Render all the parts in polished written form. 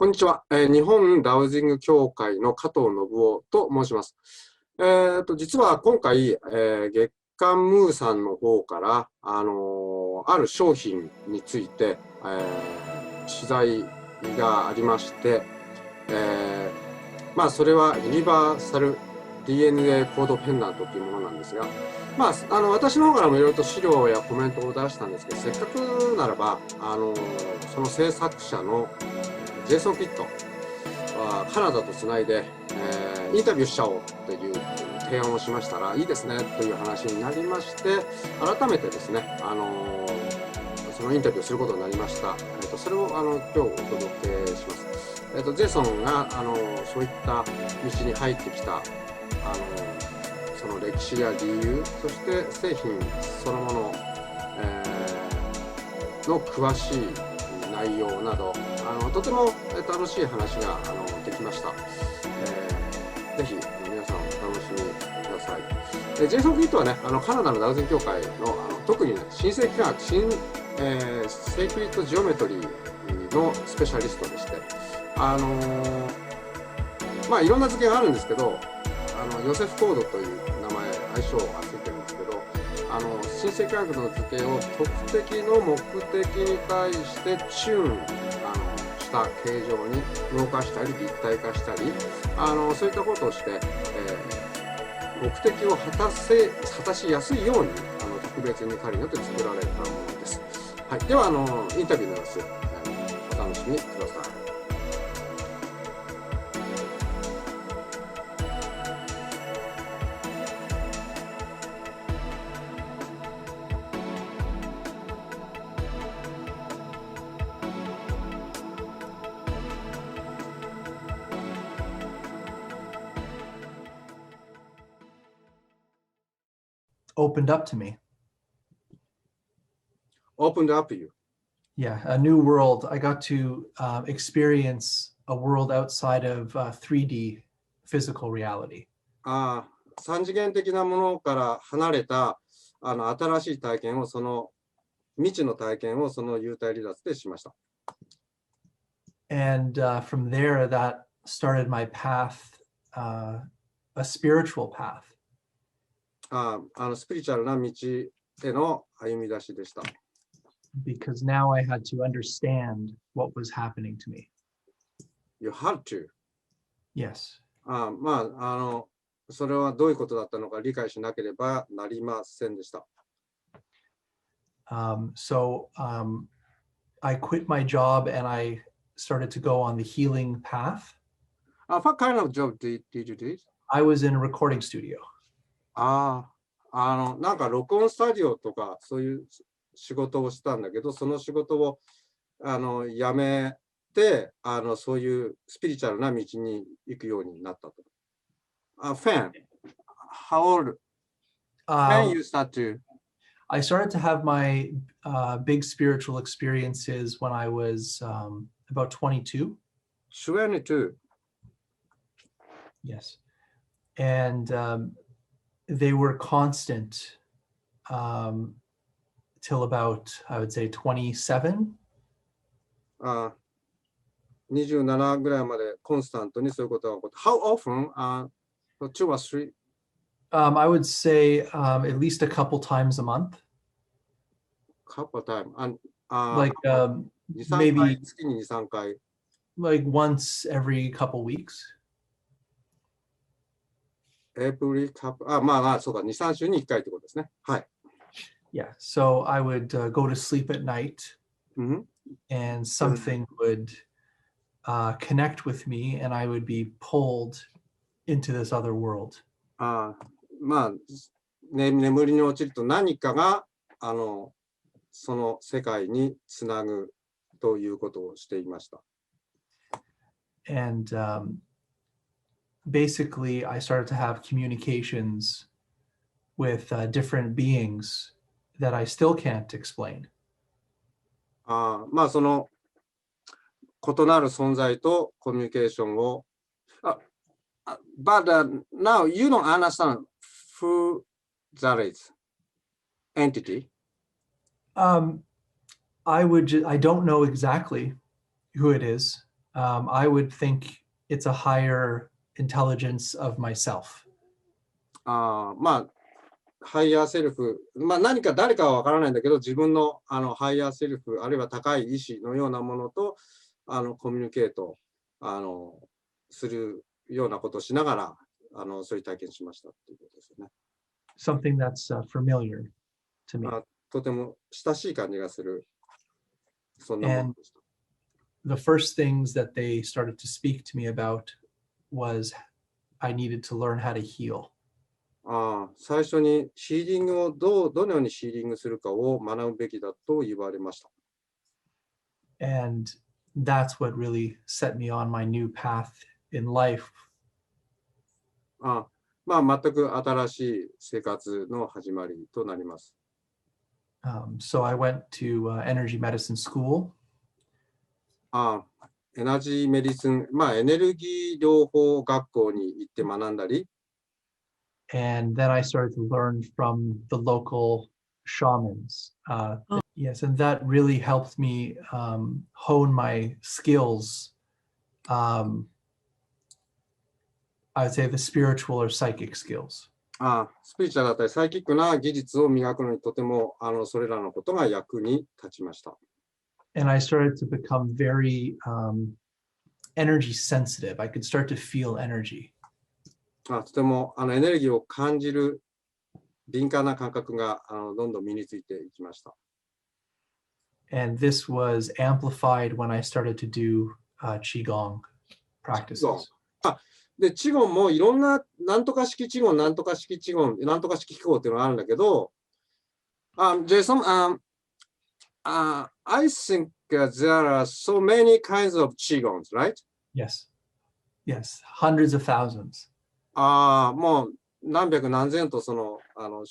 こんにちは。日本ダウジング協会の加藤信夫と申します。実は今回、月刊ムーさんの方から、ある商品について、取材がありまして、それはユニバーサル DNA コードペンダントというものなんですが、私の方からもいろいろと資料やコメントを出したんですけど、せっかくならば、その制作者のジェイソン・キッドはカナダとつないで、インタビューしちゃおうという提案をしましたら、いいですねという話になりまして、改めてですね、そのインタビューをすることになりました。それを今日お届けします。ジェイソンがそういった道に入ってきたその歴史や理由、そして製品そのもの、の詳しい内容など、とても楽しい話ができました。ぜひ皆さんお楽しみください。ジェイソン・キッドはね、カナダのダウジング協会の特に、ね、新世紀科学、セークリッドジオメトリーのスペシャリストでして、いろんな図形があるんですけど、ヨセフコードという名前、愛称がついてるんですけど、新世紀科学の図形を特定の目的に対してチューンした形状に動かしたり立体化したり、そういったことをして、目的を果たしやすいように特別に彼によって作られたものです。はい、ではインタビューの様子、お楽しみください。Opened up to me. Opened up to you. Yeah, a new world. I got to experience a world outside of 3D physical reality. 三次元的なものから離れた新しい体験を、その未知の体験をその幽体離脱でしました。And from there, that started my path, a spiritual path. スピリチュアルな道への歩み出しでした。Because now I had to understand what was happening to me. You had to? Yes. それはどういうことだったのか理解しなければなりませんでした。So I quit my job and I started to go on the healing path. What kind of job did you do? I was in a recording studio. なんか録音スタジオとかそういう仕事をしたんだけど、その仕事を辞めてそういうスピリチュアルな道に行くようになったと。Fan, how old? When you start to? I started to have my big spiritual experiences when I was about 22. 22? Yes. And they were constant till about, I would say, 27. 27ぐらいまでコンスタントにそういうことが起こって。How often? 2 or 3? I would say at least a couple times a month. Couple times. Like maybe 月に2、3回。Like once every couple weeks. Every couple. そうか、2、3週に1回ってことですね。はい。Yeah. So I would go to sleep at night, and something would connect with me, and I would be pulled into this other world. 眠りに落ちると何かがその世界につなぐということをしていました。And basically, I started to have communications with different beings that I still can't explain. その異なる存在とコミュニケーションを。But now you don't understand who that is. Entity? I don't know exactly who it is. I would think it's a higher intelligence of myself. まあ、ハイヤーセルフ、まあ何か誰かはわからないんだけど、自分のハイヤーセルフ、あるいは高い意志のようなものと、コミュニケート、するようなことをしながら、そういう体験しましたっていうことですよね。Something that's familiar to me. とても親しい感じがする、そんなものでした。The first things that they started to speak to me about was I needed to learn how to heal. 最初にヒーリングをどのようにヒーリングするかを学ぶべきだと言われました。And that's what really set me on my new path in life. まあ、全く新しい生活の始まりとなります。So I went to energy medicine school. エナジーメディスン、まあ、エネルギー療法学校に行って学んだり、And then I started to learn from the local shamans. Yes, and that really helped me hone my skills. I would say the spiritual or psychic skills. スピリチュアルだったりサイキックな技術を磨くのにとてもそれらのことが役に立ちました。And I started to become very energy sensitive. I could start to feel energy. とてもエネルギーを感じる敏感な感覚がどんどん身についていきました。And this was amplified when I started to do Qigong practices. で、チゴンもいろんな、なんとか式チゴン、なんとか式チゴン、なんとか式機構っていうのがあるんだけど、Jason, I think there are so many kinds of Qigons, right? Yes. Yes. Hundreds of thousands. もう何百何千とその、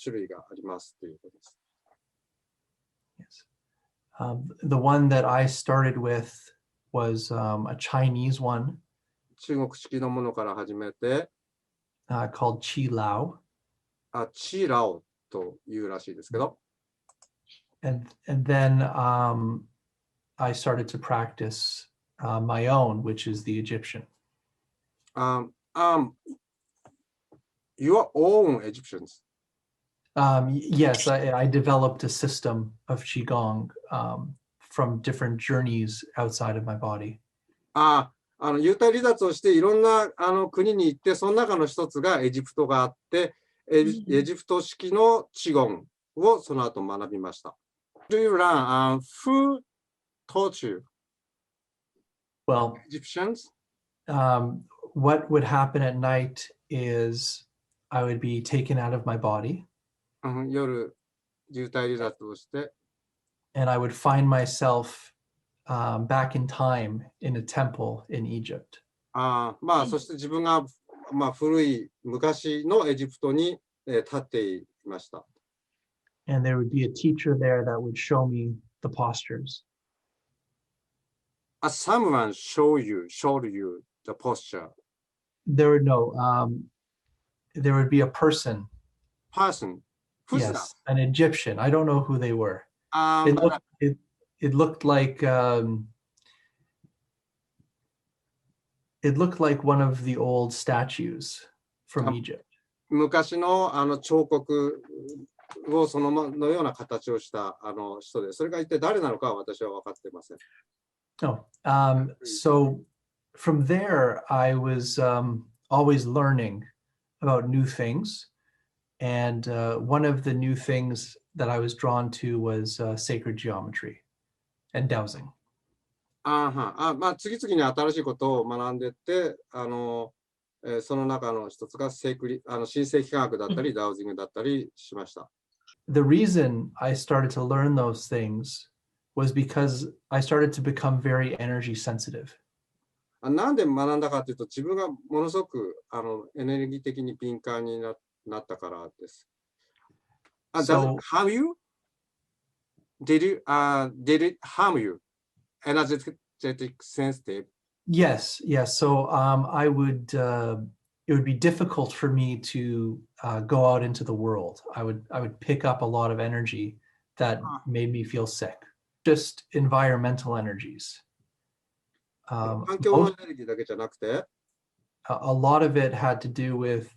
種類がありますということです。Yes. The one that I started with was a Chinese one. 中国式のものから始めて、called Qi Lao. チーラオというらしいですけど。And then I started to practice my own, which is the Egyptian. Your own Egyptians? Yes, I developed a system of Qigong from different journeys outside of my body. 幽体離脱をしていろんな国に行って、その中の一つがエジプトがあって、エジプト式のチゴンをその後学びました。Do you learn? Who taught you? Well, Egyptians? What would happen at night is I would be taken out of my body. 夜、幽体離脱をして、and I would find myself back in time in a temple in Egypt. まあ、そして自分が、まあ、古い昔のエジプトに立っていました。And there would be a teacher there that would show me the postures. Someone showed you the posture. There would there would be a person. Person? Who's yes, that? an Egyptian. I don't know who they were. It looked like one of the old statues from Egypt. 昔の彫刻をそのような形をした人で、それが一体誰なのかは私は分かっていません。So from there, I was always learning about new things. And one of the new things that I was drawn to was sacred geometry and dowsing. まあ、次々に新しいことを学んでいって、その中の一つが新世紀科学だったり、ダウジングだったりしました。The reason I started to learn those things was because I started to become very energy sensitive. なんで学んだかというと、自分がものすごくエネルギー的に敏感になったからです。So, how you? Did it harm you? Energetic sensitive? Yes. So I would. It would be difficult for me to go out into the world. I would pick up a lot of energy that made me feel sick. Just environmental energies. 環境のエネルギーだけじゃなくて、a lot of it had to do with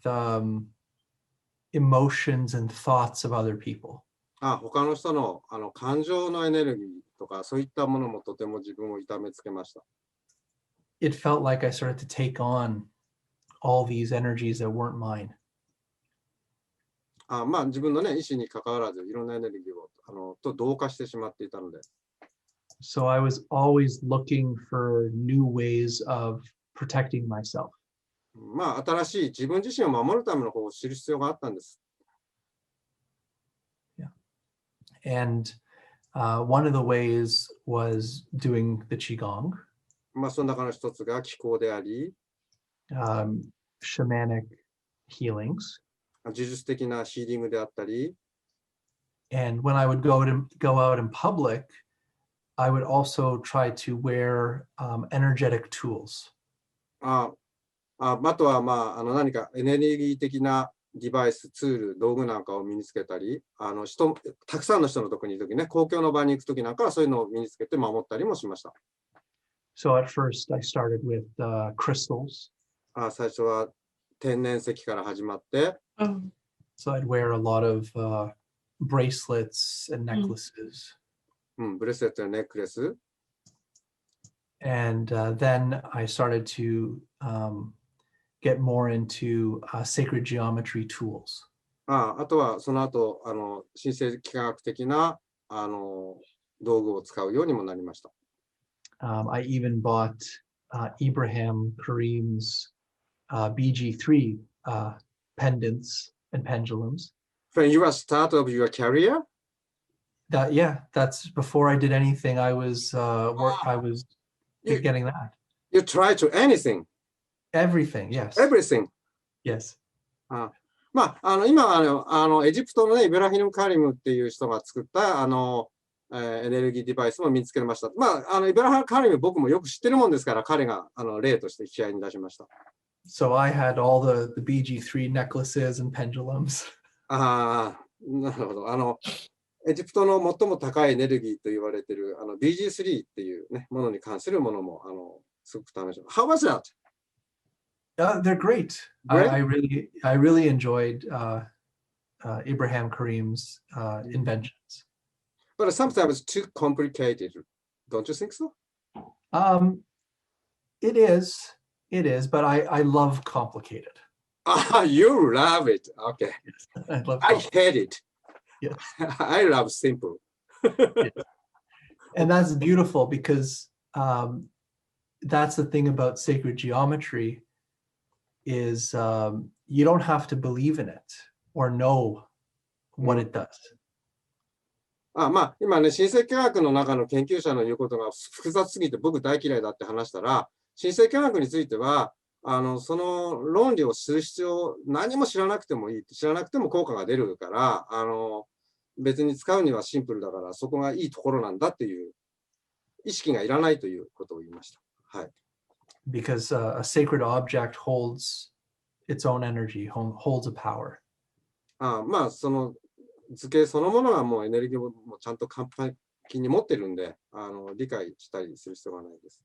emotions and thoughts of other people. 他の人の感情のエネルギーとか、そういったものもとても自分を痛めつけました。It felt like I started to take on all these energies that weren't mine. 自分のね、意思に関わらず、いろんなエネルギーをと同化してしまっていたので。So I was always looking for new ways of protecting myself. 新しい自分自身を守るための方法を知る必要があったんです。Yeah. And one of the ways was doing the Qigong. その中の一つが気候であり、shamanic healings. 呪術的なヒーリングであったり。And when I would go out in public, I would also try to wear energetic tools. あとは何かエネルギー的なデバイス、ツール、道具なんかを身につけたり、たくさんの人のとこにいるときね、公共の場に行くときなんかはそういうのを身につけて守ったりもしました。So at first I started with crystals. 最初は天然石から始まって。So I'd wear a lot of bracelets and necklaces. ブレスレットやネックレス。And then I started to get more into sacred geometry tools. あとはその後神聖幾何学的な道具を使うようにもなりました。I even bought Ibrahim Karim's BG3 pendants and pendulums. When you were start of your career? That's before I did anything. I was getting that. You tried to anything? Everything, yes. Everything? Yes. 今エジプトのね、イブラヒム・カリムっていう人が作ったエネルギーデバイスも見つけました。イブラヒム・カリム僕もよく知ってるもんですから、彼が例として引き合いに出しました。So I had all the BG3 necklaces and pendulums. なるほど。エジプトの最も高いエネルギーと言われているBG3 っていうね、ものに関するものもすごく楽しい。How was that? They're great. I really enjoyed Ibrahim Karim's inventions. But sometimes too complicated, don't you think so? It is, but I love complicated. You love it. Okay. Yes, I hate it. Yes. I love simple. Yes. And that's beautiful because that's the thing about sacred geometry is you don't have to believe in it or know what it does. 今ね、神聖科学の中の研究者の言うことが複雑すぎて僕大嫌いだって話したら、神聖科学については、その論理を知る必要、何も知らなくてもいい。知らなくても効果が出るから、別に使うにはシンプルだから、そこがいいところなんだっていう意識がいらないということを言いました。はい。Because a sacred object holds its own energy, holds a power. その図形そのものはもうエネルギーをもちゃんと完璧に持ってるんで、理解したりする必要がないです。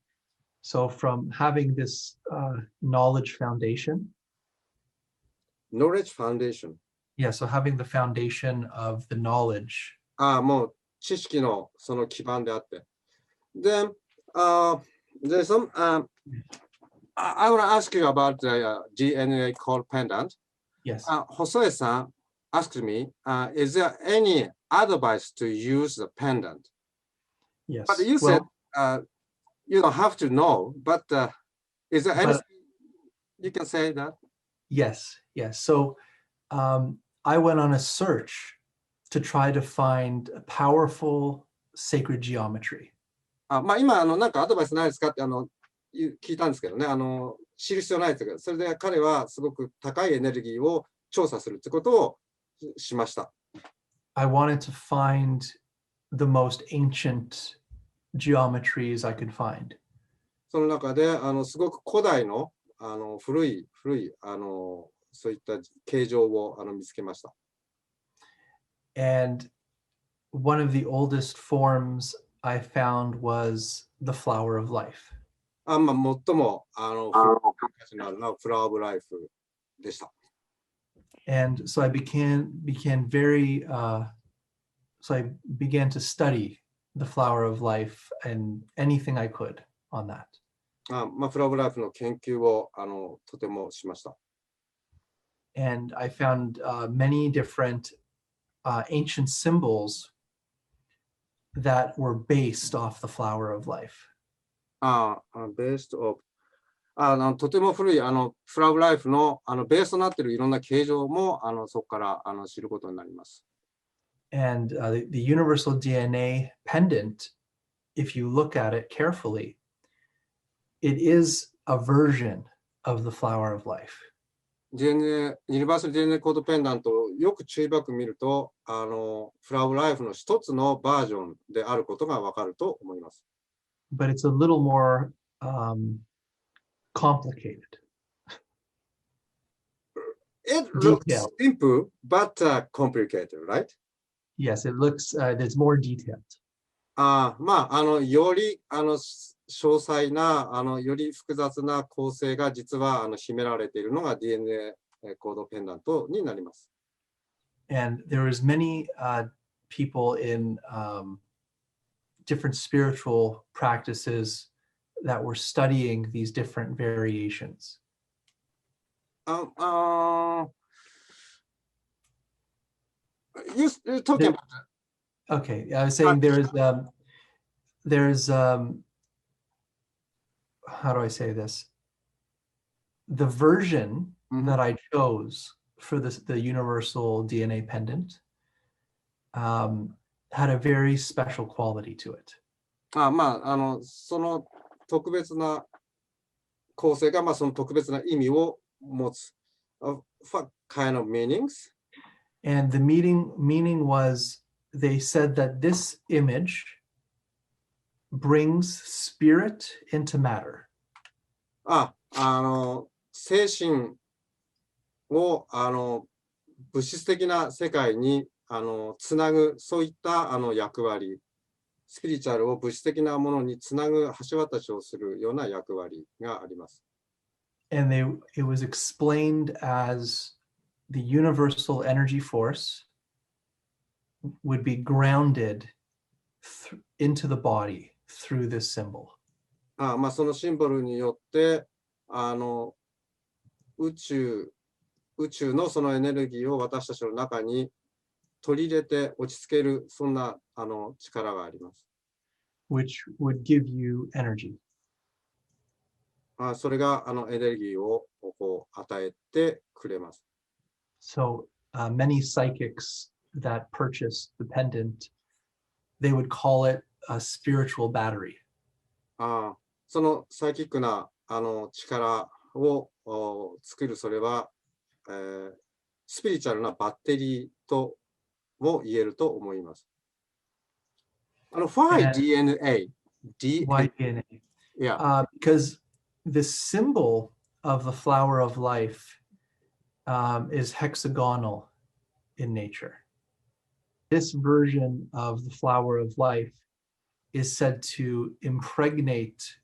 So from having this knowledge foundation. Knowledge foundation. Yeah, so having the foundation of the knowledge. もう知識のその基盤であって。Then, there's some, I want to ask you about the DNA code pendant. Yes. Hosoe-san asked me, is there any advice to use the pendant? Yes. But you said you don't have to know, but is there anything you can say that? Yes. So I went on a search to try to find a powerful sacred geometry. 今なんかアドバイスないですかって聞いたんですけどね、知る必要ないですけど、それで彼はすごく高いエネルギーを調査するってことをしました。I wanted to find the most ancient geometries I could find. その中ですごく古代の古いそういった形状を見つけました。And one of the oldest forms I found was the flower of life. まあ、最も、価値のあるのはフラワーオブライフでした。And so I began so I began to study the flower of life and anything I could on that. まあ、フラワーオブライフの研究をとてもしました。And I found many different ancient symbols that were based off the flower of life. ベースオブ。とても古いフラワーオブライフのベースとなっているいろんな形状もそこから知ることになります。And the Universal DNA Pendant, if you look at it carefully, it is a version of the flower of life. DNA、ユニバーサル DNA コードペンダントをよく注意深く見ると、フラワーオブライフの一つのバージョンであることがわかると思います。But it's a little more complicated. It looks simple, but complicated, right? Yes, it looks, it's more detailed. まあ、より詳細なより複雑な構成が実は秘められているのが DNA コードペンダントになります。And there was many people in different spiritual practices that were studying these different variations. You're talking about that. Okay, I was saying there's how do I say this? The version that I chose for the Universal DNA Pendant had a very special quality to it. まあ、その特別な構成が、まあ、その特別な意味を持つ。What kind of meanings? And the meaning was, they said that this image brings spirit into matter. 精神を物質的な世界につなぐ、そういった役割、スピリチュアルを物質的なものにつなぐ橋渡しをするような役割があります。And it was explained as the universal energy force would be grounded into the body through this symbol. まあ、そのシンボルによって宇宙のそのエネルギーを私たちの中に取り入れて落ち着ける、そんな力があります。Which would give you energy. それがエネルギーをこう与えてくれます。So many psychics that purchased the pendant, they would call it a spiritual battery. そのサイキックな力を作る、それは、スピリチュアルなバッテリーとも言えると思います。Why DNA? Why DNA? Yeah. Because the symbol of the flower of life is hexagonal in nature. This version of the flower of life is said to impregnate,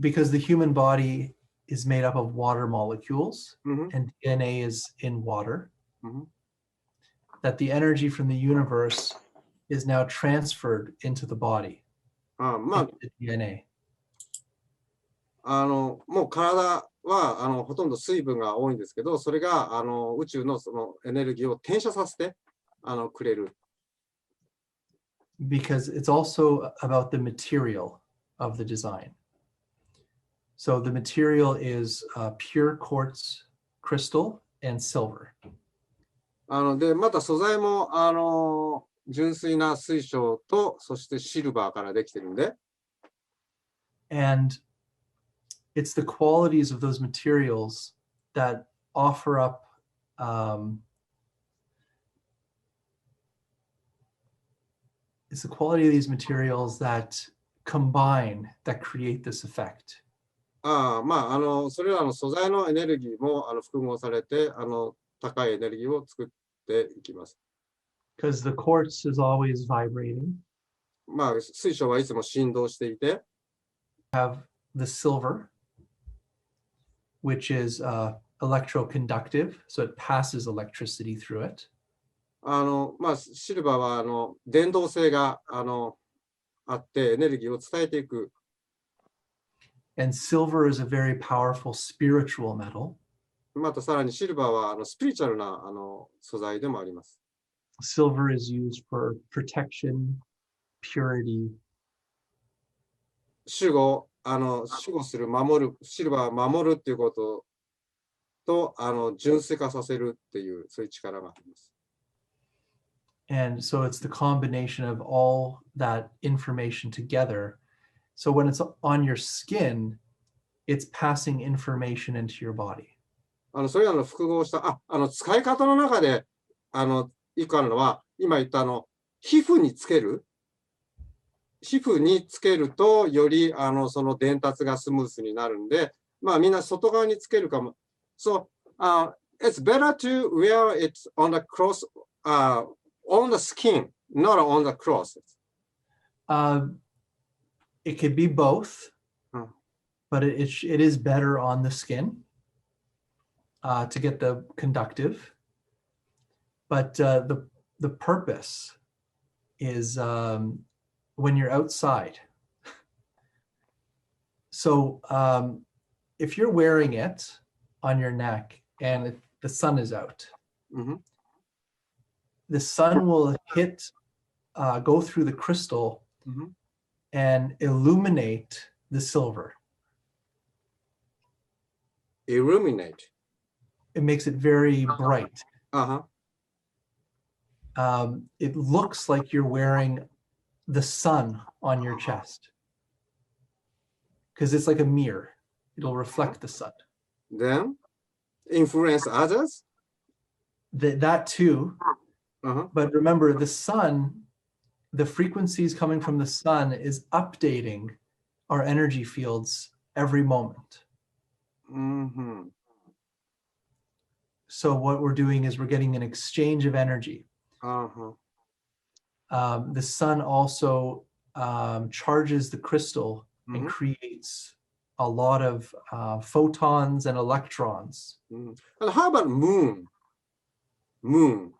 because the human body is made up of water molecules, and DNA is in water, that the energy from the universe is now transferred into the body, into the DNA. もう体はほとんど水分が多いんですけど、それが宇宙のそのエネルギーを転写させてくれる。Because it's also about the material of the design. So the material is pure quartz crystal and silver. で、また素材も純粋な水晶と、そしてシルバーからできてるんで。And it's the qualities of those materials that offer up it's the quality of these materials that combine, that create this effect. まあ、それらの素材のエネルギーも複合されて高いエネルギーを作っていきます。Because the quartz is always vibrating. まあ、水晶はいつも振動していて。Have the silver, which is electroconductive, so it passes electricity through it. シルバーは伝導性があってエネルギーを伝えていく。And silver is a very powerful spiritual metal. またさらにシルバーはスピリチュアルな素材でもあります。Silver is used for protection, purity. 守護する、守る、シルバーは守るっていうことと純粋化させるっていうそういう力があります。And so it's the combination of all that information together. So when it's on your skin, it's passing information into your body. それらの複合した、使い方の中で、一個あるのは、今言った皮膚につける。皮膚につけると、より、その伝達がスムースになるんで、まあ、みんな外側につけるかも。So, it's better to wear it on the cross, on the skin, not on the cross. It could be both, but it is better on the skin to get the conductive. But the purpose is when you're outside. So if you're wearing it on your neck and the sun is out, the sun will go through the crystal and illuminate the silver. Illuminate. It makes it very bright. Uh-huh. It looks like you're wearing the sun on your chest because it's like a mirror. It'll reflect the sun. Then influence others? That too. Uh-huh. But remember, the sun, the frequencies coming from the sun is updating our energy fields every moment. Mm-hmm. So what we're doing is we're getting an exchange of energy. Uh-huh. The sun also charges the crystal and creates a lot of photons and electrons. And how about moon? Moon.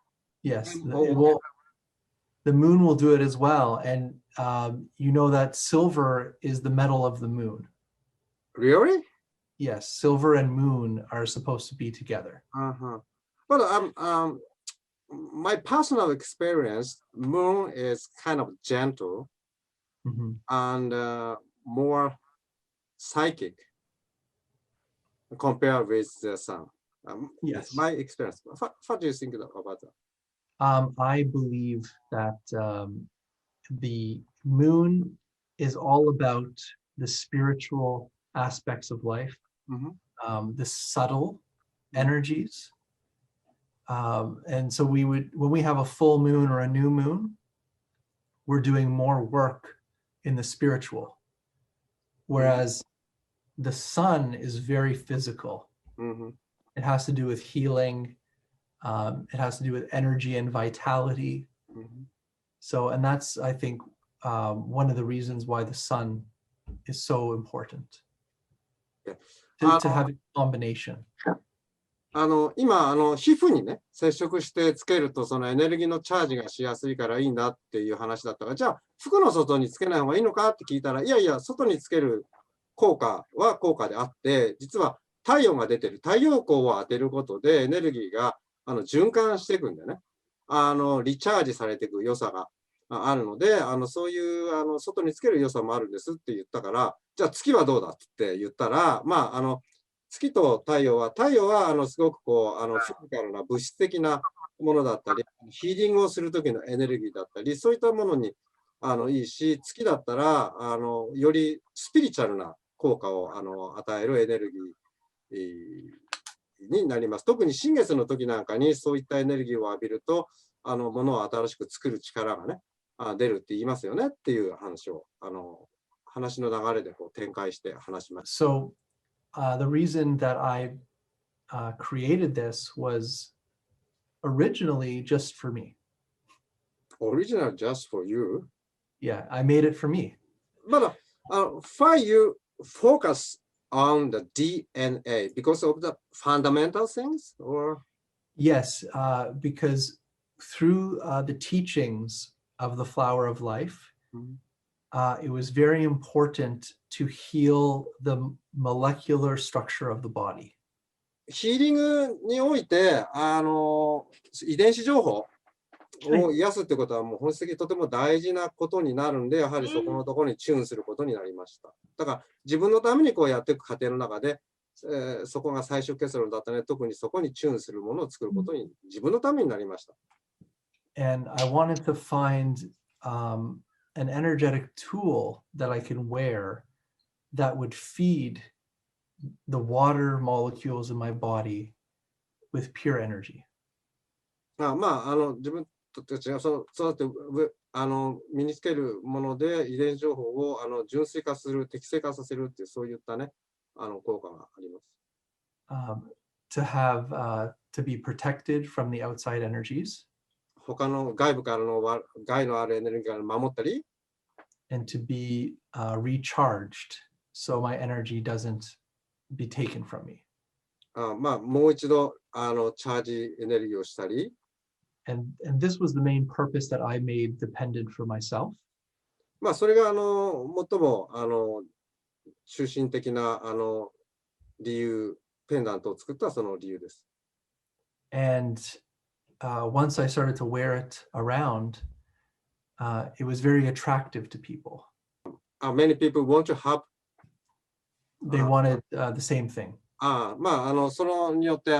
Yes, the moon will do it as well. And you know that silver is the metal of the moon. Really? Yes, silver and moon are supposed to be together. Uh-huh. But my personal experience, moon is kind of gentle and more psychic compared with the sun. Yes. My experience. What do you think about that? I believe that the moon is all about the spiritual aspects of life, the subtle energies. And so when we have a full moon or a new moon, we're doing more work in the spiritual. Whereas the sun is very physical. It has to do with healing. It has to do with energy and vitality. So, and that's, I think, one of the reasons why the sun is so important. To have a combination. 今皮膚にね接触してつけるとそのエネルギーのチャージがしやすいからいいんだっていう話だったから、じゃあ服の外につけない方がいいのかって聞いたら、いやいや外につける効果は効果であって、実は太陽が出てる太陽光を当てることでエネルギーが循環していくんだよね。リチャージされていく良さがあるので、そういう外につける良さもあるんですって言ったから、じゃあ月はどうだって言ったら、まあ月と太陽はすごくこうフィジカルな物質的なものだったり、ヒーリングをする時のエネルギーだったり、そういったものにいいし、月だったらよりスピリチュアルな効果を与えるエネルギーになります。特に新月の時なんかにそういったエネルギーを浴びると、ものを新しく作る力がね出るって言いますよねっていう話を話の流れでこう展開して話します。So the reason that I created this was originally just for me. Original just for you? Yeah, I made it for me. But why you focus on the DNA because of the fundamental things, or Yes, because through the teachings of the flower of life, it was very important to heal the molecular structure of the body. ヒーリングにおいて、遺伝子情報を癒すってことはもう本質的にとても大事なことになるんで、やはりそこのところにチューンすることになりました。だから自分のためにこうやっていく過程の中で、そこが最終結論だったね。特にそこにチューンするものを作ることに自分のためになりました。And I wanted to find an energetic tool that I can wear that would feed the water molecules in my body with pure energy. 自分たちがそうやって身につけるもので遺伝子情報を純粋化する、適正化させるっていうそういったね効果があります。To have to be protected from the outside energies. 他の外部からの害のあるエネルギーから守ったり。And to be recharged, so my energy doesn't be taken from me. もう一度チャージエネルギーをしたり。And this was the main purpose that I made the pendant for myself. それが最も中心的な理由、ペンダントを作ったその理由です。And once I started to wear it around, it was very attractive to people. Many people want to have. They wanted the same thing. それによって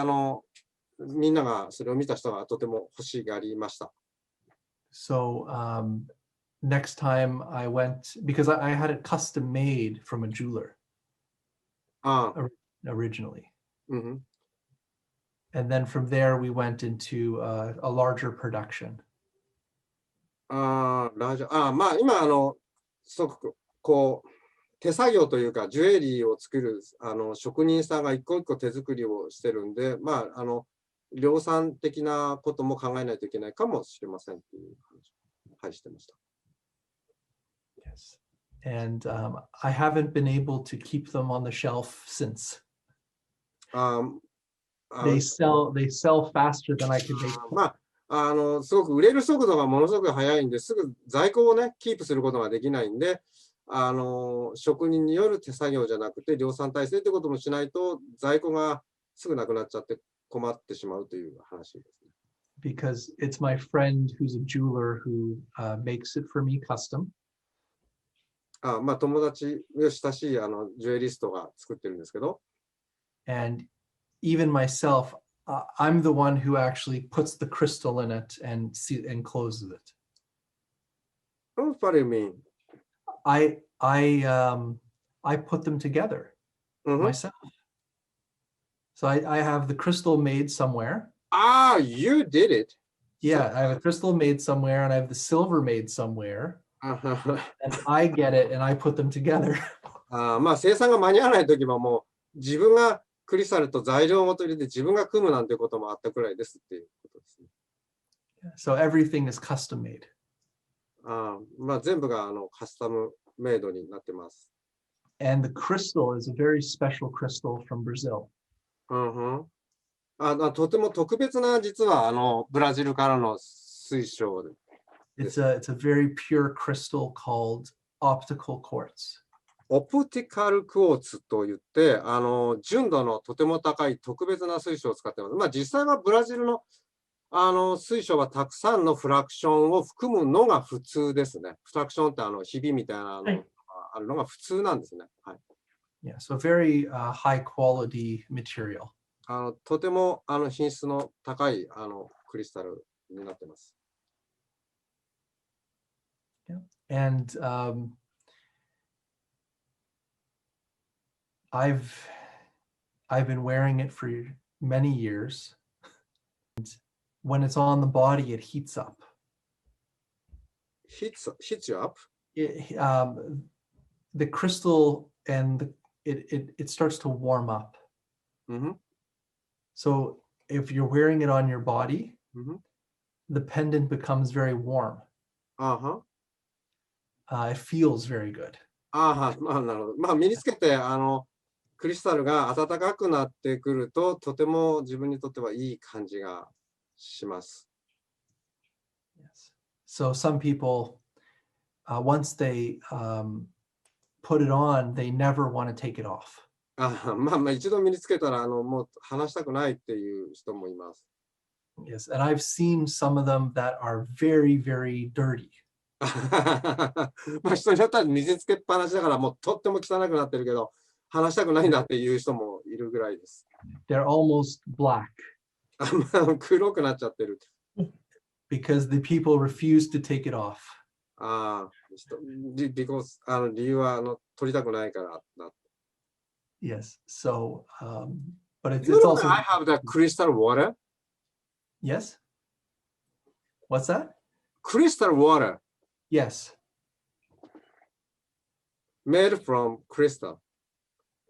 みんながそれを見た人がとても欲しがりました。So next time I went, because I had it custom made from a jeweler originally. And then from there we went into a larger production. 今すごくこう手作業というかジュエリーを作る職人さんが一個一個手作りをしてるんで、量産的なことも考えないといけないかもしれませんっていう話をしてました。Yes. And I haven't been able to keep them on the shelf since. They sell faster than I could make them. すごく売れる速度がものすごく速いんですぐ在庫をねキープすることができないんで、職人による手作業じゃなくて量産体制ってこともしないと在庫がすぐなくなっちゃって困ってしまうという話ですね。Because it's my friend who's a jeweler who makes it for me custom. 友達親しいジュエリストが作ってるんですけど。And even myself, I'm the one who actually puts the crystal in it and closes it. What do you mean? I put them together myself. So I have the crystal made somewhere. You did it. Yeah, I have a crystal made somewhere and I have the silver made somewhere. And I get it and I put them together. 生産が間に合わないときはもう自分がクリスタルと材料を元入れて自分が組むなんてこともあったくらいですっていうことですね。So everything is custom made. 全部がカスタムメイドになってます。And the crystal is a very special crystal from Brazil. とても特別な実はブラジルからの水晶で。It's a very pure crystal called optical quartz. オプティカルクォーツといって、純度のとても高い特別な水晶を使っています。実際はブラジルの水晶はたくさんのフラクションを含むのが普通ですね。フラクションってひびみたいなのがあるのが普通なんですね。はい。Yeah, so very high quality material. とても品質の高いクリスタルになっています。Yeah. And I've been wearing it for many years. And when it's on the body, it heats up. Heats you up? The crystal and it starts to warm up. So if you're wearing it on your body, the pendant becomes very warm. It feels very good. ああ、まあ、なるほど。まあ、身につけて、クリスタルが暖かくなってくると、とても自分にとってはいい感じがします。Yes. So some people, once they put it on, they never want to take it off. ああ、まあまあ、一度身につけたら、もう話したくないっていう人もいます。Yes, and I've seen some of them that are very, very dirty. まあ、人によっては水つけっぱなしだから、もうとっても汚くなってるけど、話したくないんだっていう人もいるぐらいです。They're almost black まあ黒くなっちゃってる。because the people refuse to take it off. ああ、because 理由は取りたくないからだ。Yes. So, but it's You know also I have the crystal water. yes. What's that? Crystal water Yes. made from crystal.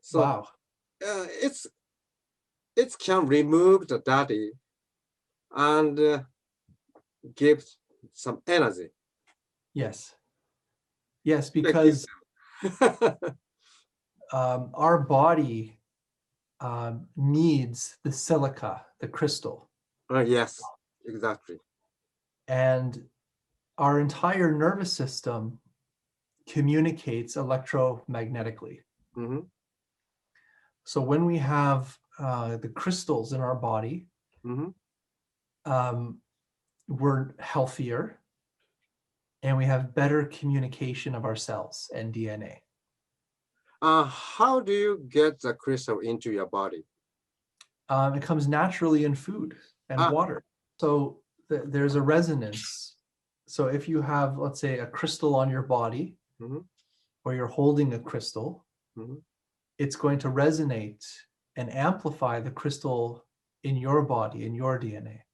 So Wow. it can remove the dirty and give some energy. Yes. Yes, because our body needs the silica, the crystal, Yes, exactly. and our entire nervous system communicates electromagnetically. Mhm, So when we have the crystals in our body, mhm. we're healthier and we have better communication of our cells and DNA. How do you get the crystal into your body? It comes naturally in food and water. So there's a resonance. So if you have, let's say, a crystal on your body, Mhm, or you're holding a crystal, mhm. it's going to resonate and amplify the crystal in your body, in your DNA.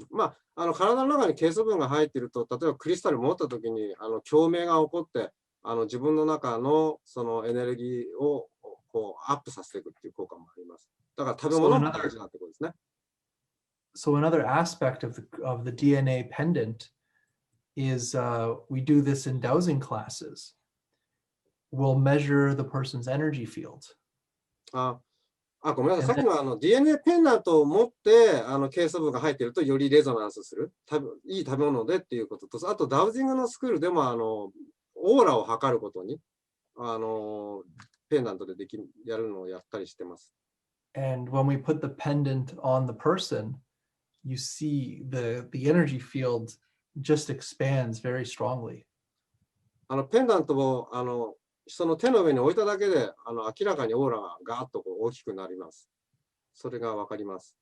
まあ、体の中にケイ素分が入っていると、例えばクリスタル持ったときに共鳴が起こって、自分の中のそのエネルギーをこうアップさせていくっていう効果もあります。だから食べ物も大事だってことですね。So another aspect of the DNA pendant is we do this in dowsing classes. We'll measure the person's energy field. ごめんなさい。さっきのDNA ペンダントを持って、ケイ素分が入っているとよりレゾナンスする。いい食べ物でっていうことと、あとダウジングのスクールでも、オーラを測ることに、ペンダントでやるのをやったりしてます。And when we put the pendant on the person, you see the energy field just expands very strongly. ペンダントを、人の手の上に置いただけで、明らかにオーラがガーッとこう大きくなります。それがわかります。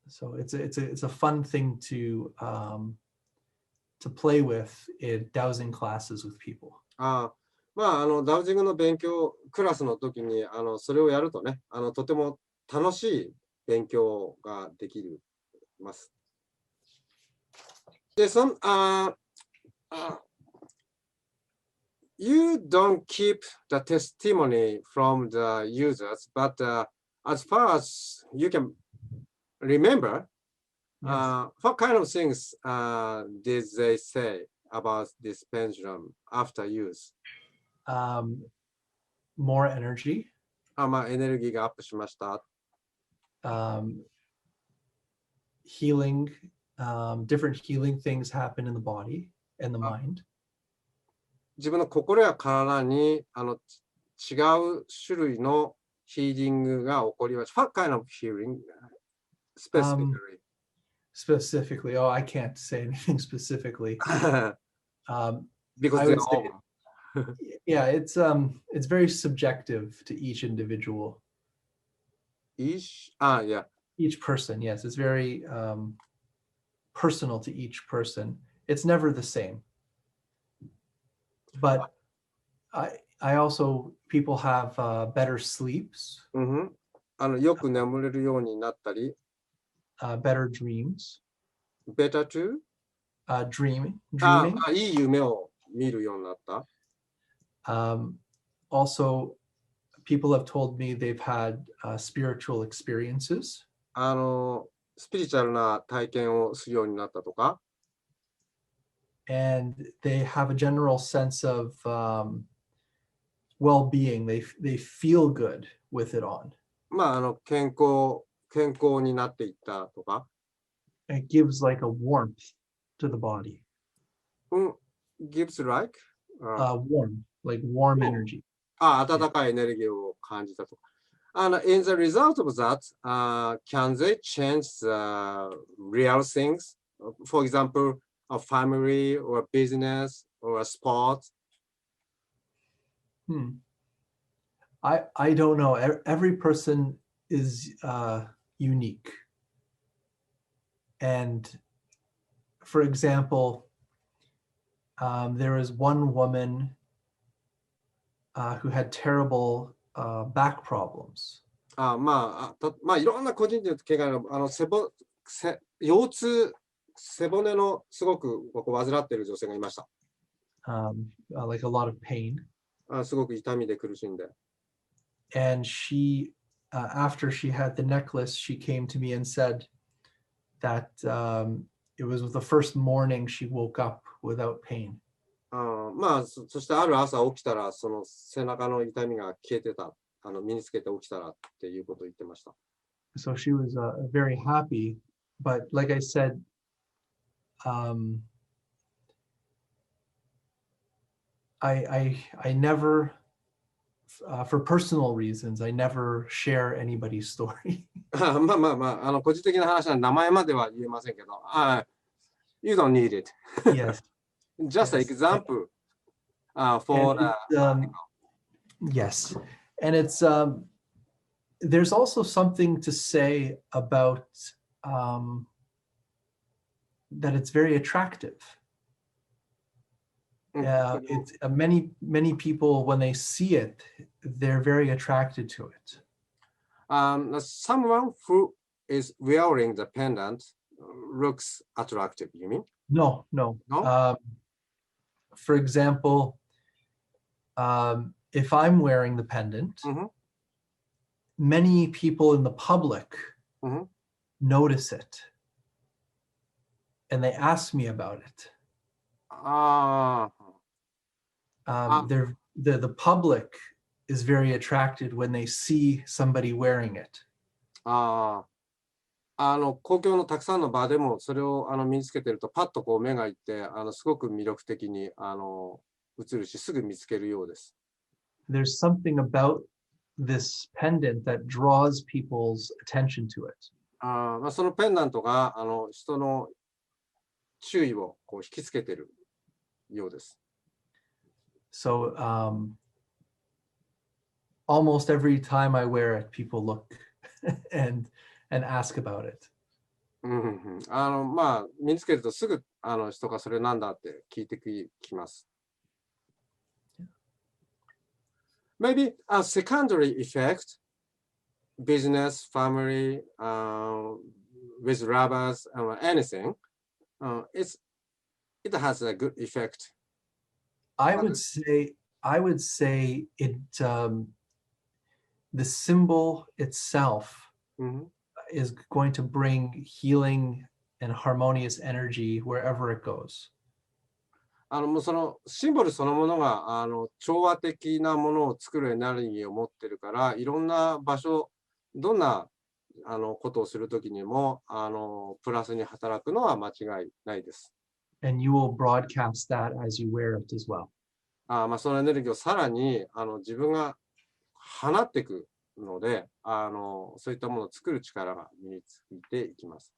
So it's a fun thing to play with in dowsing classes with people. まあ、ダウジングの勉強クラスの時にそれをやるとね、とても楽しい勉強ができます。で、You don't keep the testimony from the users, but as far as you can remember, what kind of things did they say about this pendulum after use? More energy. まあ、エネルギーがアップしました。Healing, different healing things happen in the body and the mind. 自分の心や体に違う種類のヒーリングが起こります。What kind of healing specifically? Specifically, I can't say anything specifically. Because I they're would say, all. yeah, it's very subjective to each individual. Yeah. Each person, yes, it's very personal to each person. It's never the same. But I also, people have better sleeps. よく眠れるようになったり。Better dreams. Better to? Dreaming. いい夢を見るようになった。Also, people have told me they've had spiritual experiences. スピリチュアルな体験をするようになったとか。and they have a general sense of well-being. They feel good with it on. まあ、健康になっていったとか。It gives like a warmth to the body. Gives like? Warm, like warm energy. 温かいエネルギーを感じたとか。And in the result of that, can they change the real things? For example, a family or a business or a sport? I don't know. Every person is unique. And for example, there was one woman who had terrible back problems. まあいろんな個人的な怪我が腰痛、背骨のすごく患っている女性がいました。Like a lot of pain. すごく痛みで苦しんで。And she, after she had the necklace, she came to me and said that it was the first morning she woke up without pain. まあそしてある朝起きたらその背中の痛みが消えてた。身につけて起きたらっていうことを言ってました。So she was very happy, but like I said, I never, for personal reasons, I never share anybody's story. まあ、個人的な話は名前までは言えませんけど、You don't need it. Yes. Just an example for yes. And it's there's also something to say about that it's very attractive. It's many people, when they see it, they're very attracted to it. Someone who is wearing the pendant looks attractive, you mean? No. For example, if I'm wearing the pendant, many people in the public notice it, and they ask me about it. The public is very attracted when they see somebody wearing it. 公共のたくさんの場でもそれを身につけてるとパッとこう目がいってすごく魅力的に映るしすぐ見つけるようです。There's something about this pendant that draws people's attention to it. そのペンダントが人の注意をこう引きつけてるようです。So almost every time I wear it, people look and ask about it. まあ身につけるとすぐ人がそれなんだって聞いてきます。Maybe a secondary effect, business, family, with lovers, anything, it has a good effect. I would say it the symbol itself is going to bring healing and harmonious energy wherever it goes. もうそのシンボルそのものが調和的なものを作るエネルギーを持ってるからいろんな場所どんなことをするときにもプラスに働くのは間違いないです。And you will broadcast that as you wear it as well. まあそのエネルギーをさらに自分が放っていくのでそういったものを作る力が身についていきます。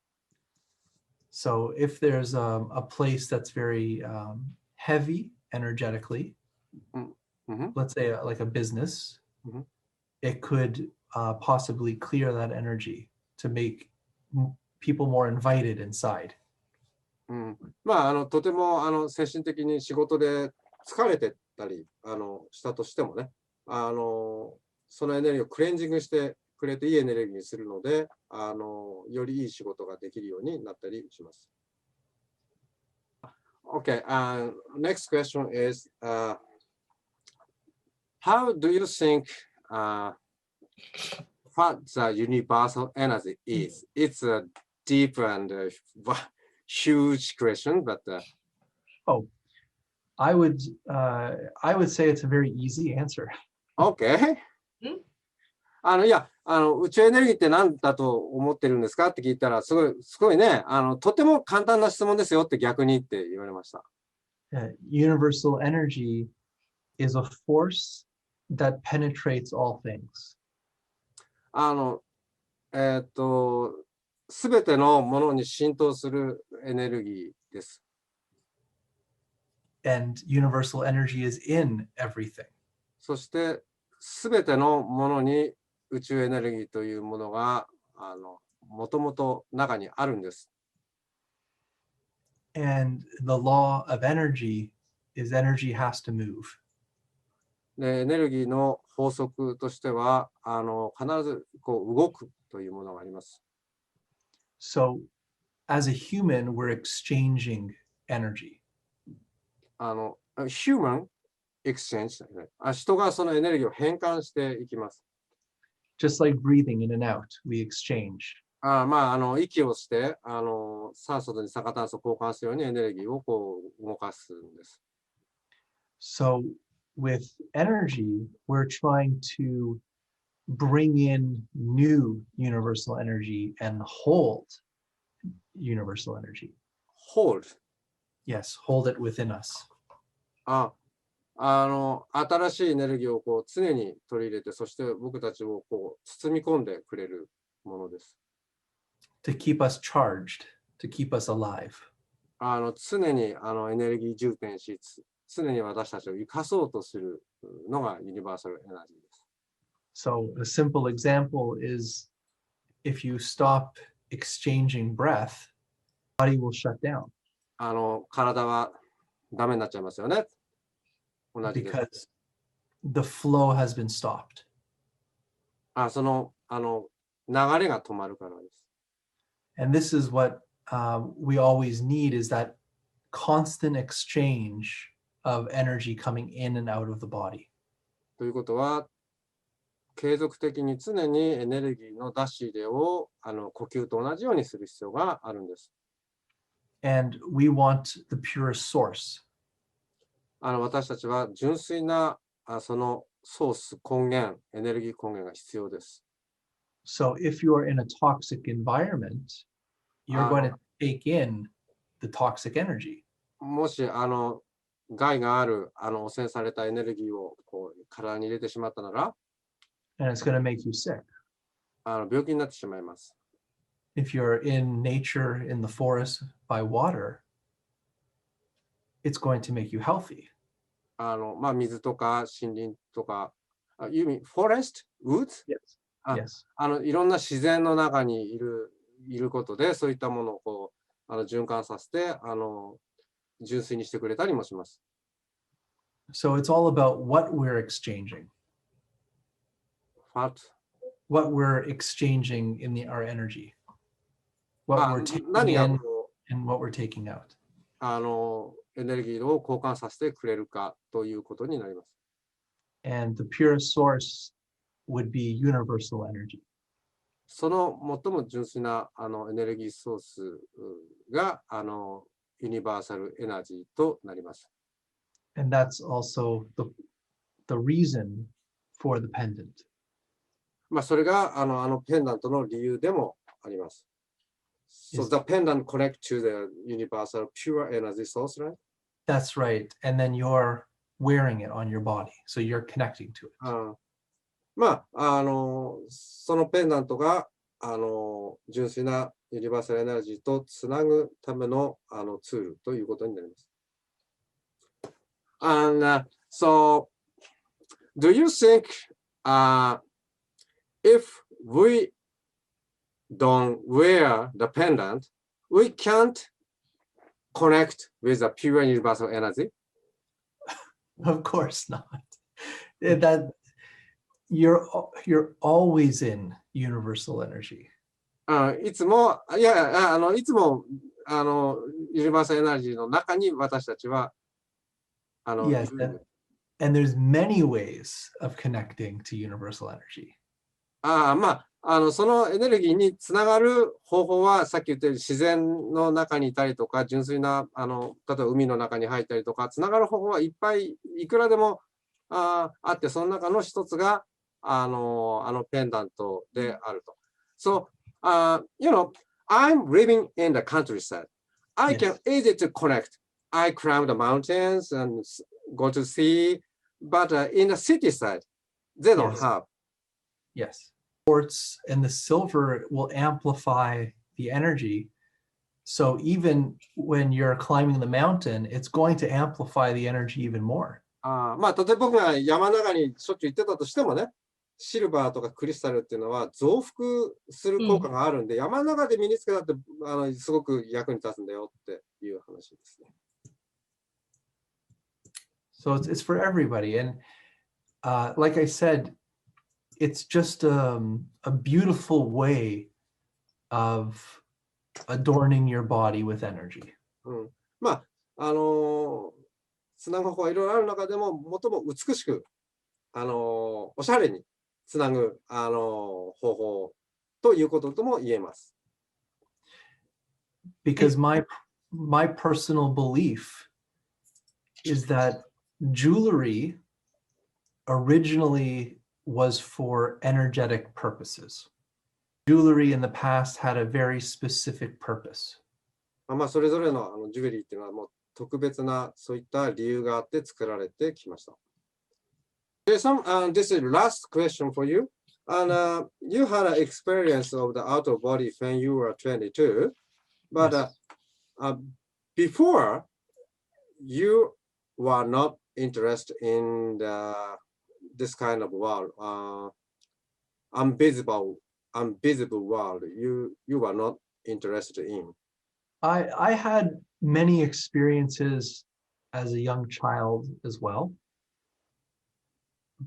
So if there's a place that's very heavy energetically, let's say like a business, it could possibly clear that energy to make people more invited inside. まあとても精神的に仕事で疲れてたりしたとしてもねそのエネルギーをクレンジングしてくれていいエネルギーにするのでよりいい仕事ができるようになったりします。Okay, next question is how do you think what the universal energy is? It's a deep and huge question, but Oh, I would say it's a very easy answer. OK? いや、宇宙エネルギーって何だと思ってるんですかって聞いたら、すごいね、とても簡単な質問ですよって逆にって言われました。Universal energy is a force that penetrates all things. すべてのものに浸透するエネルギーです。And universal energy is in everything. そして、すべてのものに宇宙エネルギーというものが、もともと中にあるんです。And the law of energy is energy has to move. で、エネルギーの法則としては、必ずこう動くというものがあります。So, as a human, we're exchanging energy. human exchange 人がそのエネルギーを変換していきます。Just like breathing in and out, we exchange. 息をして、酸素と二酸化炭素を交換するようにエネルギーをこう動かすんです。So, with energy, we're trying to bring in new universal energy and hold universal energy. hold. Yes, hold it within us. 新しいエネルギーをこう常に取り入れて、そして僕たちをこう包み込んでくれるものです。To keep us charged, to keep us alive. 常にエネルギー充填し、常に私たちを生かそうとするのがユニバーサルエナジーです。So a simple example is if you stop exchanging breath, body will shut down. 体はダメになっちゃいますよね。同じです。Because the flow has been stopped. その流れが止まるからです。And this is what we always need is that constant exchange of energy coming in and out of the body. ということは、継続的に常にエネルギーの出し入れを呼吸と同じようにする必要があるんです。And we want the purest source. 私たちは純粋なそのソース、根源、エネルギー根源が必要です。So if you are in a toxic environment, you're going to take in the toxic energy. もし害がある汚染されたエネルギーをこう体に入れてしまったなら、And it's going to make you sick. 病気になってしまいます。If you're in nature, in the forest, by water, it's going to make you healthy. 水とか森林とか、You mean forest? Woods? Yes. Yes. いろんな自然の中にいることで、そういったものをこう循環させて、純粋にしてくれたりもします。So it's all about what we're exchanging. What we're exchanging in our energy. What we're taking in and what we're taking out. エネルギーを交換させてくれるかということになります。And the purest source would be universal energy. その最も純粋なエネルギーソースがユニバーサルエナジーとなります。And that's also the reason for the pendant. それがペンダントの理由でもあります。So the pendant connect to the universal pure energy source, right? That's right. And then you're wearing it on your body. So you're connecting to it. そのペンダントが純粋なユニバーサルエナジーとつなぐためのツールということになります。And so, do you think if we don't wear the pendant, we can't connect with the pure universal energy? Of course not. That you're always in universal energy. いつもユニバーサルエナジーの中に私たちはYes, and there's many ways of connecting to universal energy. そのエネルギーにつながる方法は、さっき言ったように自然の中にいたりとか、純粋な、例えば海の中に入ったりとか、つながる方法はいっぱいいくらでもあって、その中の一つが、ペンダントであると。So, I'm living in the countryside. I can easy to connect. I climb the mountains and go to sea, but in the city side, they don't have. Yes. Quartz and the silver will amplify the energy. So even when you're climbing the mountain, it's going to amplify the energy even more. まあ、例えば僕が山の中にしょっちゅう行ってたとしてもね、シルバーとかクリスタルっていうのは増幅する効果があるんで、山の中で身につけたってすごく役に立つんだよっていう話ですね。So it's for everybody. And like I said, it's just a beautiful way of adorning your body with energy. まあ、つなぐ方法はいろいろある中でも、最も美しく、おしゃれにつなぐ、方法ということとも言えます。Because my personal belief is that jewelry originally was for energetic purposes. Jewelry in the past had a very specific purpose. まあ、それぞれのジュエリーっていうのはもう特別なそういった理由があって作られてきました。This is the last question for you. And you had an experience of the out of body when you were 22, but before you were not interested in this kind of world, invisible world. You were not interested in. I had many experiences as a young child as well,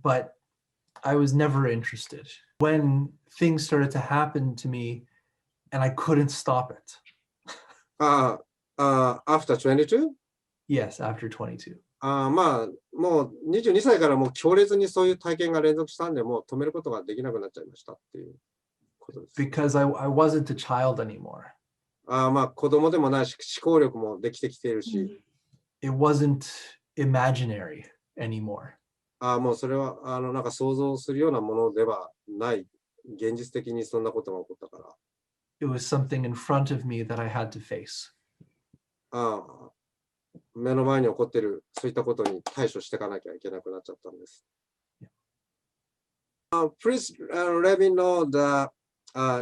but I was never interested. When things started to happen to me and I couldn't stop it. After 22? Yes, after 22. まあ、もう22歳からもう強烈にそういう体験が連続したんで、もう止めることができなくなっちゃいましたっていうことです。Because I wasn't a child anymore. まあ、子供でもないし、思考力もできてきているし。It wasn't imaginary anymore. もうそれは、なんか想像するようなものではない。現実的にそんなことが起こったから。It was something in front of me that I had to face. 目の前に起こっている、そういったことに対処していかなきゃいけなくなっちゃったんです。Please let me know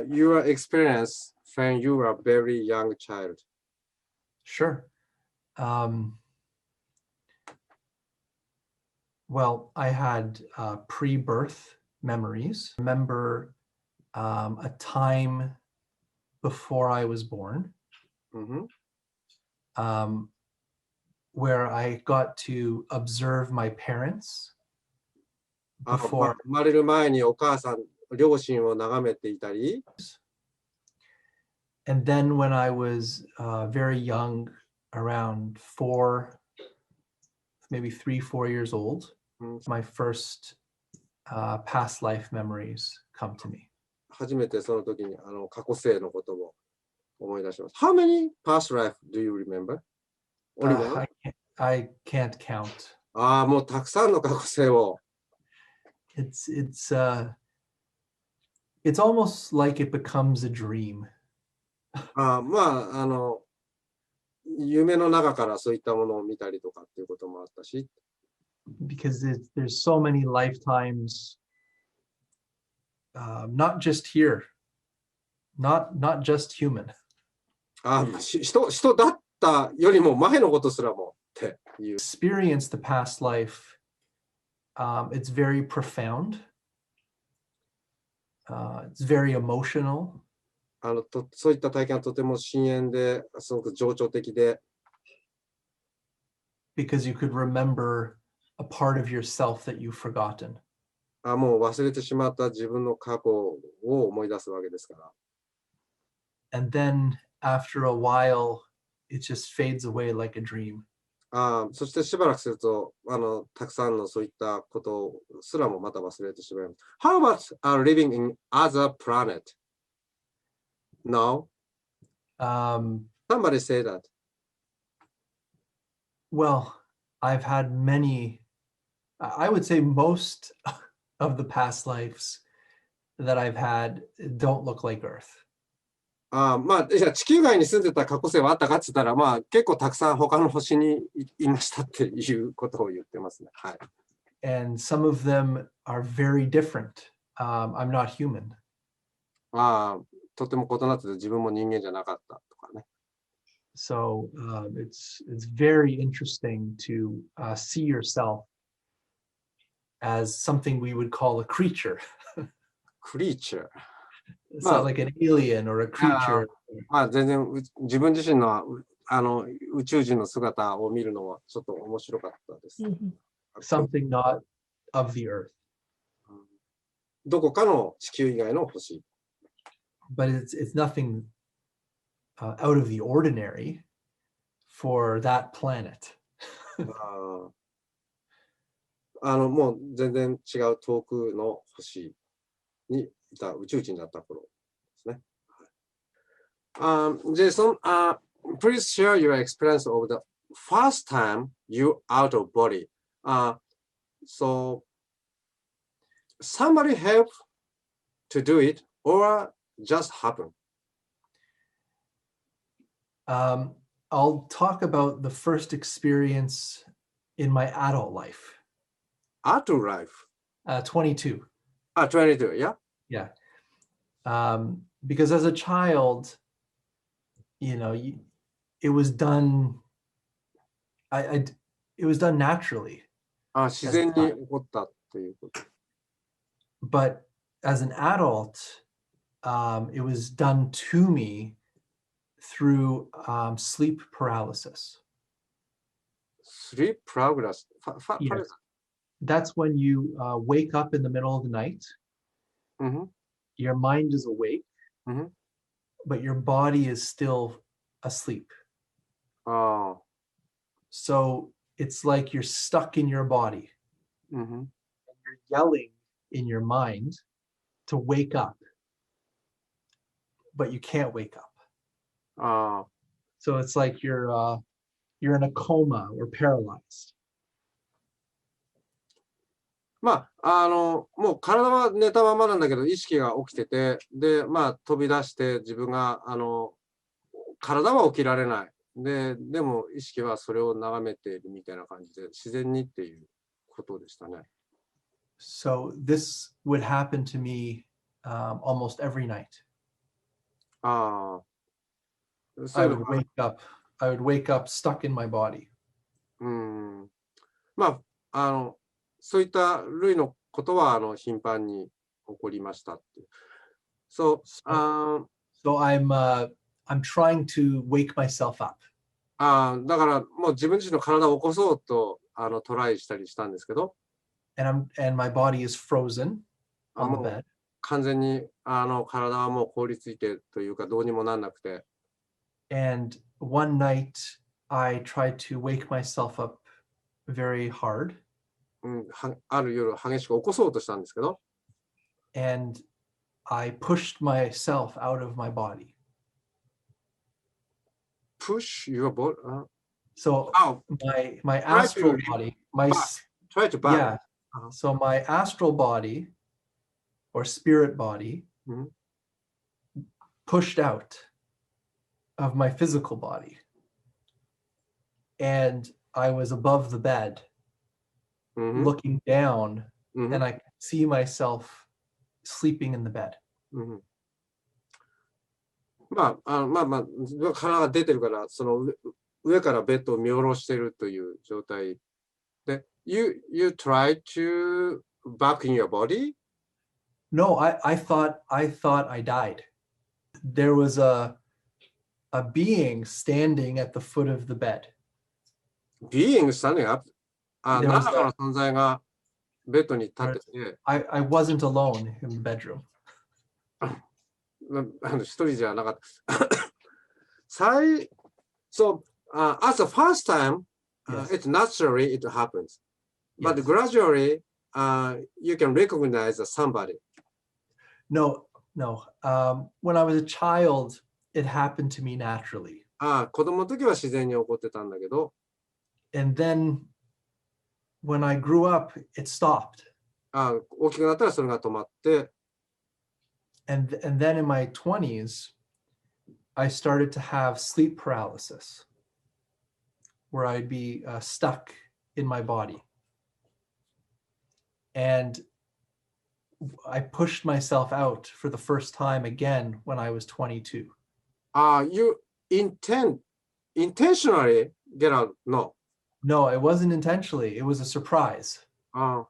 your experience when you were a very young child. Sure. Well, I had pre-birth memories. I remember a time before I was born, where I got to observe my parents before. 生まれる前にお母さん、両親を眺めていたり。And then when I was very young, around 3, 4 years old, my first past life memories come to me. 初めてその時に過去世のことを思い出します。How many past life do you remember? Only one? I can't count. もうたくさんの過去世を。It's almost like it becomes a dream. まあ夢の中からそういったものを見たりとかっていうこともあったし。Because there's so many lifetimes, not just here, not just human. 人だったよりも前のことすらもっていう。Experience the past life. It's very profound. It's very emotional. そういった体験はとても深遠ですごく情緒的で。Because you could remember a part of yourself that you've forgotten. もう忘れてしまった自分の過去を思い出すわけですから。And then after a while, it just fades away like a dream. そしてしばらくすると、たくさんのそういったことすらもまた忘れてしまいます。How about living in other planet? No? Somebody say that. Well, I've had many, I would say most of the past lives that I've had don't look like Earth. まあ、じゃあ地球外に住んでた過去世はあったかって言ったら、まあ、結構たくさん他の星にいましたっていうことを言ってますね。はい。And some of them are very different. I'm not human. とても異なってて自分も人間じゃなかったとかね。So it's very interesting to see yourself as something we would call a creature. Creature. It's not like an alien or a creature. 全然自分自身の宇宙人の姿を見るのはちょっと面白かったです。Something not of the earth. どこかの地球以外の星。But it's nothing out of the ordinary for that planet. もう全然違う遠くの星にいた宇宙人だった頃ですね。Jason, please share your experience of the first time you out of body. So somebody help to do it or just happen? I'll talk about the first experience in my adult life. Adult life? 22. 22, yeah? Yeah. Because as a child, it was done, it was done naturally. 自然に起こったっていうこと。But as an adult, it was done to me through sleep paralysis. Sleep paralysis? Yes. That's when you wake up in the middle of the night. Your mind is awake, but your body is still asleep. So it's like you're stuck in your body. And you're yelling in your mind to wake up, but you can't wake up. So it's like you're in a coma or paralyzed. まあ、もう体は寝たままなんだけど、意識が起きてて、で、まあ、飛び出して、自分が、体は起きられない。でも、意識はそれを眺めているみたいな感じで、自然にっていうことでしたね。So this would happen to me almost every night. I would wake up stuck in my body. まあ、そういった類のことは頻繁に起こりましたっていう。So I'm trying to wake myself up. だからもう自分自身の体を起こそうとトライしたりしたんですけど。And my body is frozen on the bed. 完全に体はもう凍りついてというかどうにもなんなくて。And one night I tried to wake myself up very hard. ある夜激しく起こそうとしたんですけど。And I pushed myself out of my body. Push your body? So my astral body, try to back. Yeah. So my astral body or spirit body pushed out of my physical body. And I was above the bed. Looking down, and I could see myself sleeping in the bed. まあ、体が出てるから、その上からベッドを見下ろしているという状態で、You try to back in your body? No, I thought I died. There was a being standing at the foot of the bed. Being standing up? 何らかの存在がベッドに立ってて。I wasn't alone in the bedroom. 一人じゃなかった。So, as the first time Yes. It's naturally it happens. But Yes. gradually, you can recognize somebody. No. When I was a child, it happened to me naturally. 子供の時は自然に起こってたんだけど、And then when I grew up, it stopped. 大きくなったらそれが止まって、And then in my 20s, I started to have sleep paralysis, where I'd be stuck in my body. And I pushed myself out for the first time again when I was 22. You intentionally get out? No. No, it wasn't intentionally. It was a surprise. あ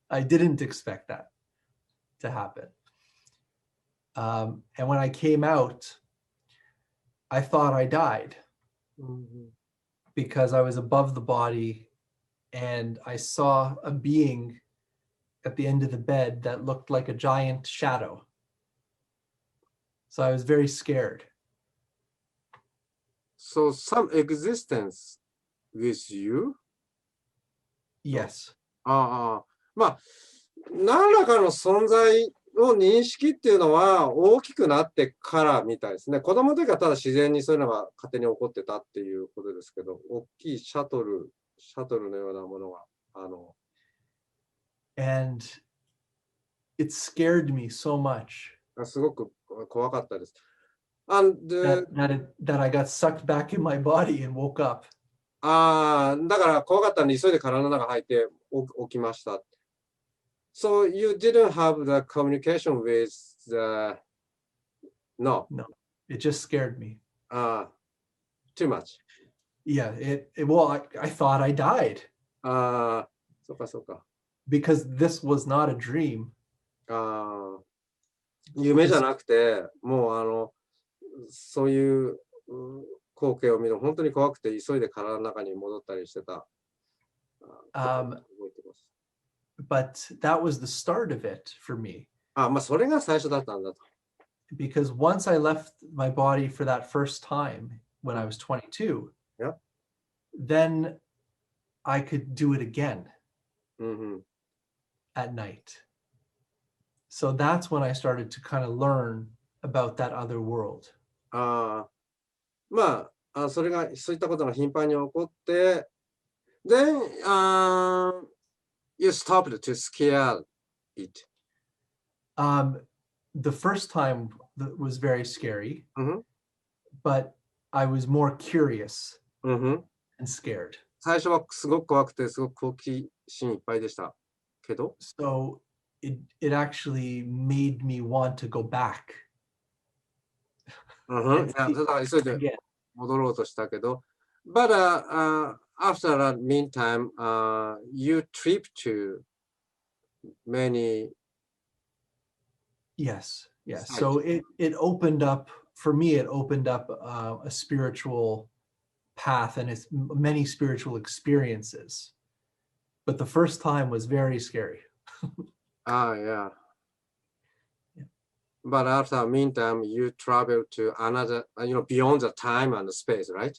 I didn't expect that to happen. And when I came out, I thought I died because I was above the body and I saw a being at the end of the bed that looked like a giant shadow. So I was very scared. So some existence with you? Yes. まあ、何らかの存在を認識っていうのは大きくなってからみたいですね。子供の時はただ自然にそういうのが勝手に起こってたっていうことですけど、大きいシャトルのようなものが、And it scared me so much すごく怖かったです。And, that I got sucked back in my body and woke up. だから怖かったんで急いで体の中入って起きました。So you didn't have the communication with the... No. No, it just scared me. Too much. Yeah, well, I thought I died. そうかそうか。Because this was not a dream. 夢じゃなくて、もうそういう光景を見るの本当に怖くて急いで体の中に戻ったりしてた。覚えてます。But that was the start of it for me. それが最初だったんだと。Because once I left my body for that first time when I was 22, Yeah. then I could do it again at night. So that's when I started to kind of learn about that other world. それが、そういったことが頻繁に起こって、then you stopped to scare it. The first time was very scary, but I was more curious and scared. 最初はすごく怖くて、すごく好奇心いっぱいでしたけど。So it actually made me want to go back. いや、ただ急いで戻ろうとしたけど。But after that meantime, you tripped to many... Yes. So it opened up, for me, it opened up a spiritual path and it's many spiritual experiences. But the first time was very scary. Yeah. But after meantime, you travel to another, beyond the time and space, right?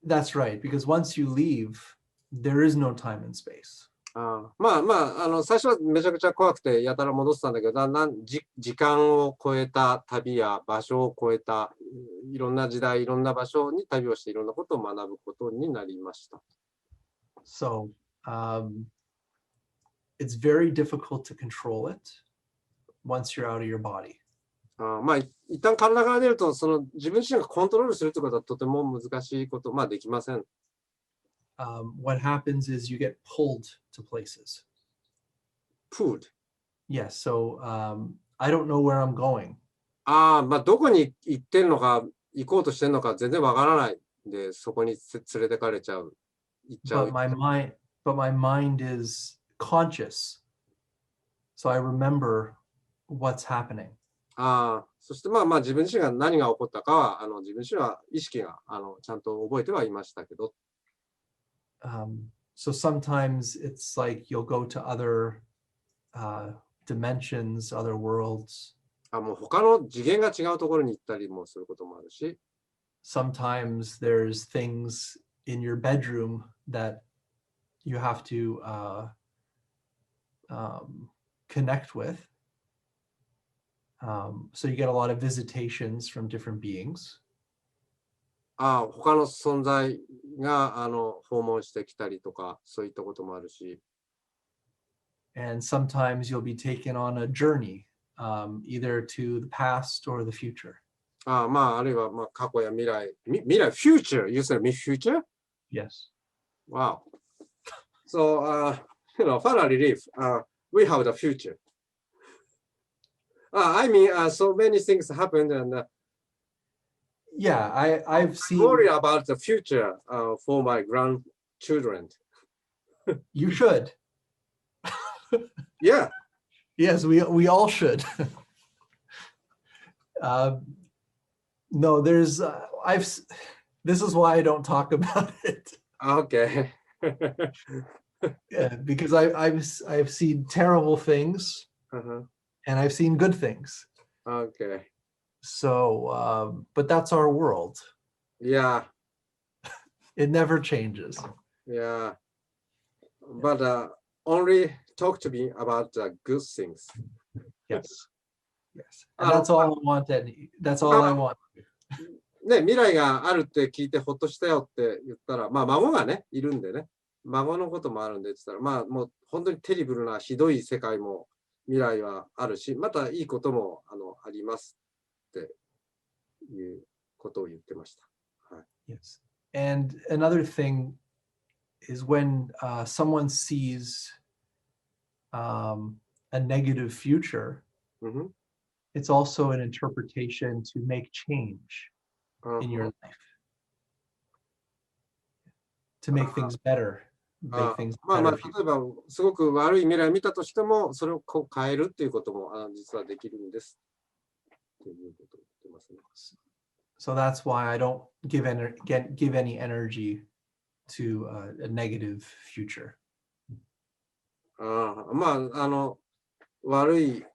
That's right, because once you leave, there is no time and space. 最初はめちゃくちゃ怖くてやたら戻ってたんだけど、だんだん時間を超えた旅や場所を超えたいろんな時代、いろんな場所に旅をしていろんなことを学ぶことになりました。So, it's very difficult to control it once you're out of your body. 一旦体から出ると、その自分自身がコントロールするということはとても難しいこと、できません。What happens is you get pulled to places. Pulled? Yes. So I don't know where I'm going. どこに行ってんのか、行こうとしてんのか全然わからないんで、そこに連れてかれちゃう。行っちゃう。But my mind is conscious. So I remember what's happening. そして自分自身が何が起こったかは自分自身は意識がちゃんと覚えてはいましたけど。So sometimes it's like you'll go to other dimensions, other worlds. もう他の次元が違うところに行ったりもすることもあるし。Sometimes there's things in your bedroom that you have to connect with. So you get a lot of visitations from different beings. 他の存在が訪問してきたりとか、そういったこともあるし。And sometimes you'll be taken on a journey, either to the past or the future. あるいは過去や未来、未来、future. You said future? Yes. Wow. So, final relief. We have the future. I mean, so many things happened, and yeah, I've seen. Worry about the future for my grandchildren. You should. Yeah. Yes, we all should. No, there's this is why I don't talk about it. Okay. Yeah, because I've seen terrible things, and I've seen good things. Okay. So, but that's our world. Yeah. It never changes. Yeah. But only talk to me about the good things. Yes. Yes. And that's all I want. That's all I want. ね、未来があるって聞いてほっとしたよって言ったら、孫がね、いるんでね、孫のこともあるんでって言ったら、もう本当にテリブルなひどい世界も未来はあるし、またいいこともありますっていうことを言ってました。はい。Yes. And another thing is when someone sees a negative future, it's also an interpretation to make change in your life, to make things better, make things better. 例えばすごく悪い未来を見たとしても、それをこう変えるっていうことも実はできるんです。ということを言ってますね。So that's why I don't give any energy to a negative future. 悪い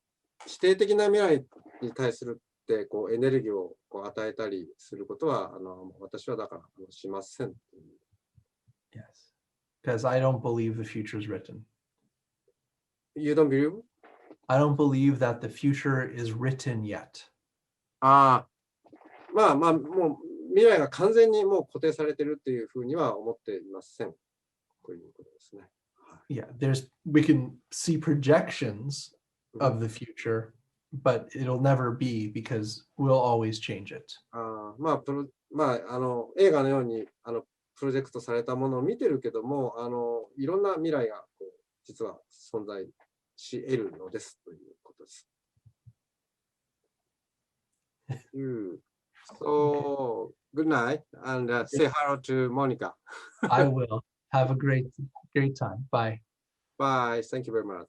否定的な未来に対するってこうエネルギーをこう与えたりすることは私はだからしません。Yes, because I don't believe the future is written. You don't believe? I don't believe that the future is written yet. もう未来が完全にもう固定されているっていうふうには思っていません。ということですね。Yeah, we can see projections of the future, but it'll never be because we'll always change it. 映画のようにプロジェクトされたものを見てるけども、いろんな未来がこう実は存在し得るのですということです。So, good night and say hello to Monica. I will. Have a great time. Bye. Bye. Thank you very much.